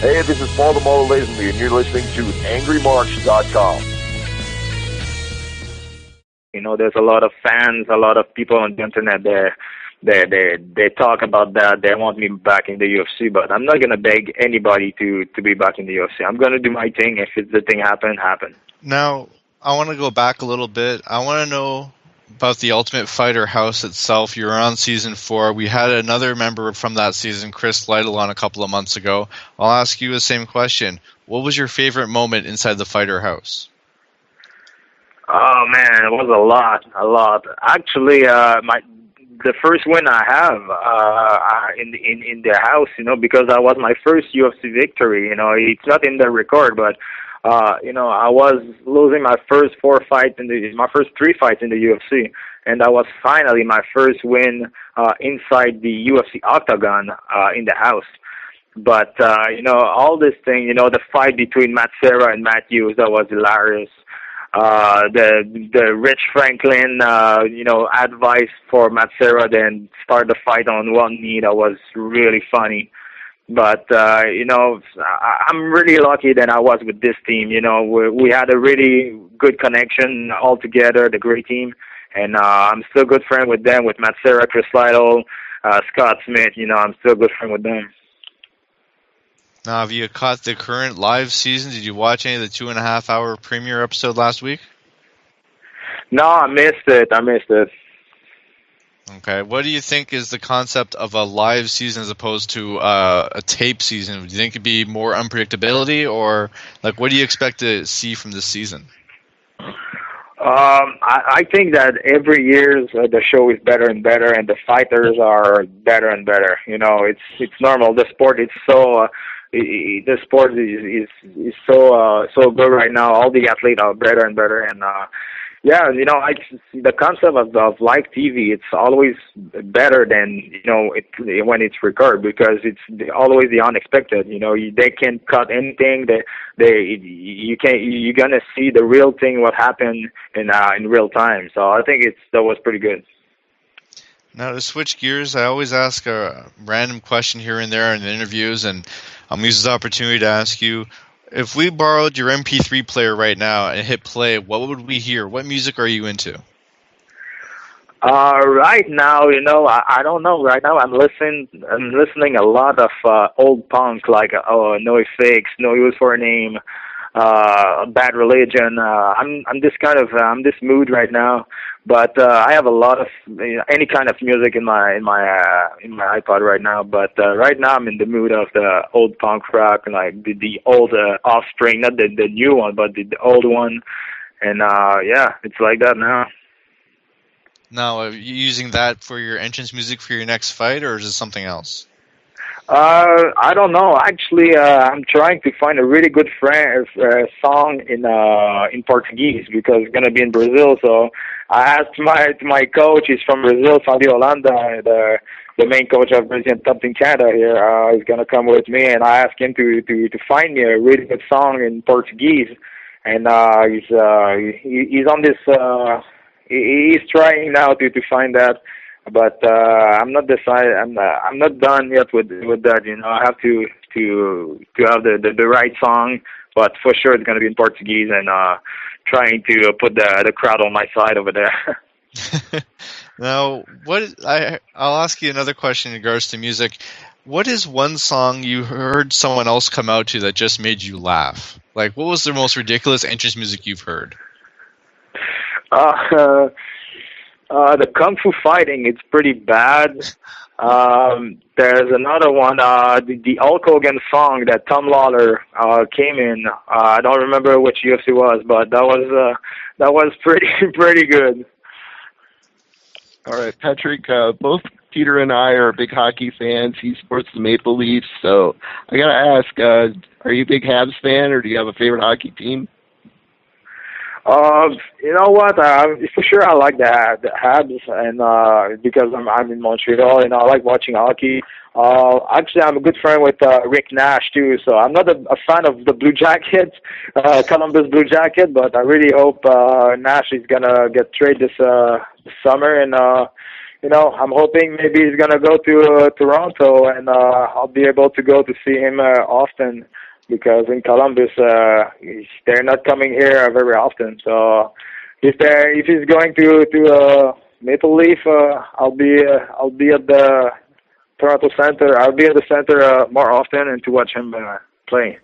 Hey, this is Paul the Molo Lazenby, and you're listening to AngryMarks.com. There's a lot of fans, a lot of people on the internet there. They talk about that. They want me back in the UFC, but I'm not gonna beg anybody to be back in the UFC. I'm gonna do my thing. If it's the thing happen. Now, I want to go back a little bit. I want to know about the Ultimate Fighter house itself. You were on season 4. We had another member from that season, Chris Lytle, on a couple of months ago. I'll ask you the same question. What was your favorite moment inside the Fighter house? Oh man, it was a lot. Actually, the first win I have in the house, because that was my first UFC victory. It's not in the record, but I was losing my first my first 3 fights in the UFC, and that was finally my first win inside the UFC octagon in the house. But all this thing, the fight between Matt Serra and Matt Hughes, that was hilarious. The Rich Franklin, advice for Matt Serra, then start the fight on one knee. That was really funny. But, I'm really lucky that I was with this team. We had a really good connection all together, the great team. And I'm still good friend with them, with Matt Serra, Chris Lytle, Scott Smith. I'm still good friend with them. Now, have you caught the current live season? Did you watch any of the 2.5-hour premiere episode last week? No, I missed it. Okay. What do you think is the concept of a live season as opposed to a tape season? Do you think it'd be more unpredictability, or what do you expect to see from this season? I think that every year the show is better and better, and the fighters are better and better. It's normal. The sport is so. The sport is so good right now. All the athletes are better and better, and the concept of live TV, it's always better than when it's recorded, because it's always the unexpected. They can't cut anything. You're gonna see the real thing, what happened in real time. So I think that was pretty good. Now, to switch gears, I always ask a random question here and there in the interviews, and I'm using this opportunity to ask you, if we borrowed your MP3 player right now and hit play, what would we hear? What music are you into? Right now, I don't know. Right now, I'm listening a lot of old punk, like NOFX, No Use for a Name, Bad Religion. I'm this mood right now. But I have a lot of any kind of music in my iPod right now. But right now I'm in the mood of the old punk rock, like the old Offspring, not the new one, but the old one. And it's like that now. Now, are you using that for your entrance music for your next fight, or is it something else? I don't know. Actually, I'm trying to find a really good song in Portuguese, because it's gonna be in Brazil. So I asked my coach. He's from Brazil, Fabio Holanda, the main coach of Brazilian Top Team Canada here. He's gonna come with me, and I asked him to find me a really good song in Portuguese. And he's on this. He's trying now to find that. But I'm not decided. I'm not done yet with that. I have to have the right song, but for sure it's gonna be in Portuguese, and trying to put the crowd on my side over there. Now, I'll ask you another question in regards to music. What is one song you heard someone else come out to that just made you laugh? What was the most ridiculous entrance music you've heard? The Kung Fu fighting, it's pretty bad. There's another one, the Hulk Hogan song that Tom Lawler came in. I don't remember which UFC was, but that was pretty good. All right, Patrick. Both Peter and I are big hockey fans. He supports the Maple Leafs, so I gotta ask: are you a big Habs fan, or do you have a favorite hockey team? You know what? For sure, I like the Habs, and because I'm in Montreal, and I like watching hockey. Actually, I'm a good friend with Rick Nash too. So I'm not a fan of the Blue Jackets, Columbus Blue Jacket, but I really hope Nash is gonna get traded this summer, and I'm hoping maybe he's gonna go to Toronto, and I'll be able to go to see him often, because in Columbus they're not coming here very often. So if he's going to Maple Leaf, I'll be at the Toronto Center. I'll be at the center more often and to watch him play.